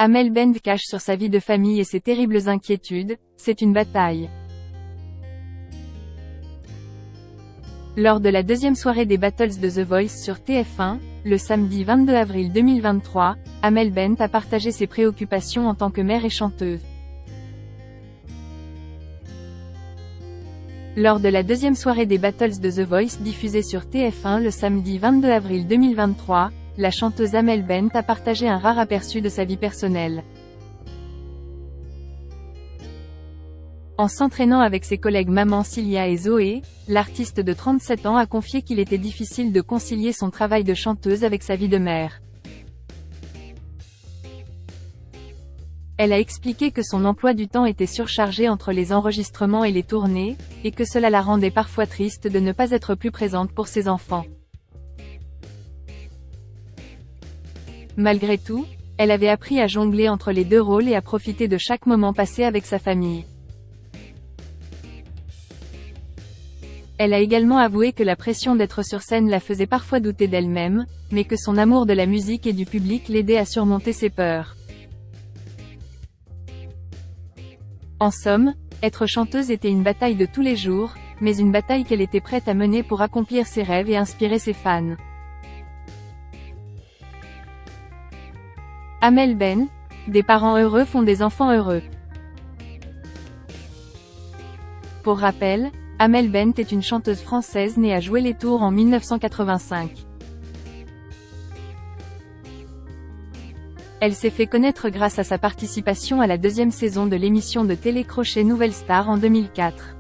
Amel Bent cache sur sa vie de famille et ses terribles inquiétudes, c'est une bataille. Lors de la deuxième soirée des Battles de The Voice sur TF1, le samedi 22 avril 2023, Amel Bent a partagé ses préoccupations en tant que mère et chanteuse. Lors de la deuxième soirée des Battles de The Voice diffusée sur TF1 le samedi 22 avril 2023, la chanteuse Amel Bent a partagé un rare aperçu de sa vie personnelle. En s'entraînant avec ses collègues Maman Cilia et Zoé, l'artiste de 37 ans a confié qu'il était difficile de concilier son travail de chanteuse avec sa vie de mère. Elle a expliqué que son emploi du temps était surchargé entre les enregistrements et les tournées, et que cela la rendait parfois triste de ne pas être plus présente pour ses enfants. Malgré tout, elle avait appris à jongler entre les deux rôles et à profiter de chaque moment passé avec sa famille. Elle a également avoué que la pression d'être sur scène la faisait parfois douter d'elle-même, mais que son amour de la musique et du public l'aidait à surmonter ses peurs. En somme, être chanteuse était une bataille de tous les jours, mais une bataille qu'elle était prête à mener pour accomplir ses rêves et inspirer ses fans. Amel Bent, des parents heureux font des enfants heureux. Pour rappel, Amel Bent est une chanteuse française née à Jouer-les-Tours en 1985. Elle s'est fait connaître grâce à sa participation à la deuxième saison de l'émission de télé-crochet Nouvelle Star en 2004.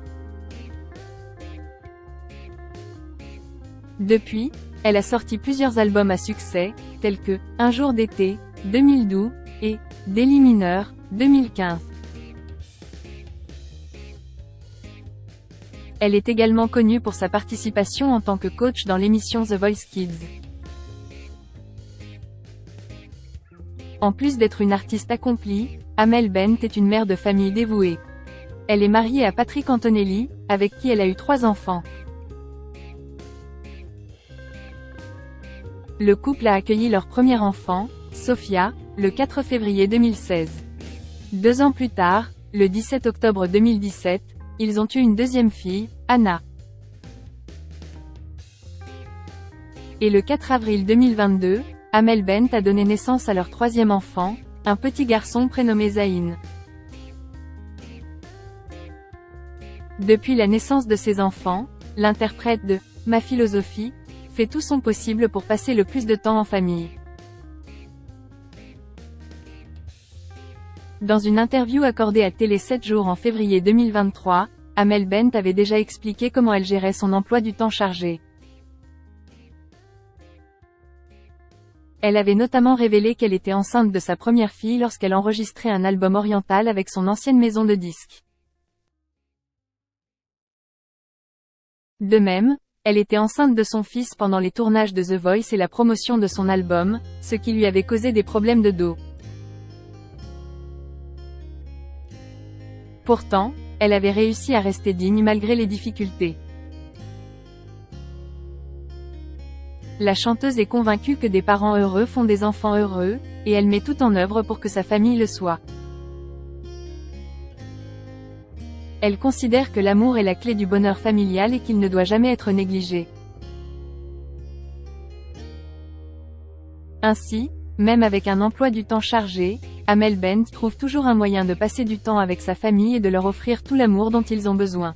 Depuis, elle a sorti plusieurs albums à succès, tels que « Un jour d'été », 2012, et « Délit mineur », 2015. Elle est également connue pour sa participation en tant que coach dans l'émission The Voice Kids. En plus d'être une artiste accomplie, Amel Bent est une mère de famille dévouée. Elle est mariée à Patrick Antonelli, avec qui elle a eu 3 enfants. Le couple a accueilli leur premier enfant, Sophia, le 4 février 2016. 2 ans plus tard, le 17 octobre 2017, ils ont eu une deuxième fille, Anna. Et le 4 avril 2022, Amel Bent a donné naissance à leur 3e enfant, un petit garçon prénommé Zayn. Depuis la naissance de ses enfants, l'interprète de « Ma philosophie » fait tout son possible pour passer le plus de temps en famille. Dans une interview accordée à Télé 7 jours en février 2023, Amel Bent avait déjà expliqué comment elle gérait son emploi du temps chargé. Elle avait notamment révélé qu'elle était enceinte de sa première fille lorsqu'elle enregistrait un album oriental avec son ancienne maison de disques. De même, elle était enceinte de son fils pendant les tournages de The Voice et la promotion de son album, ce qui lui avait causé des problèmes de dos. Pourtant, elle avait réussi à rester digne malgré les difficultés. La chanteuse est convaincue que des parents heureux font des enfants heureux, et elle met tout en œuvre pour que sa famille le soit. Elle considère que l'amour est la clé du bonheur familial et qu'il ne doit jamais être négligé. Ainsi, même avec un emploi du temps chargé, Amel Bent trouve toujours un moyen de passer du temps avec sa famille et de leur offrir tout l'amour dont ils ont besoin.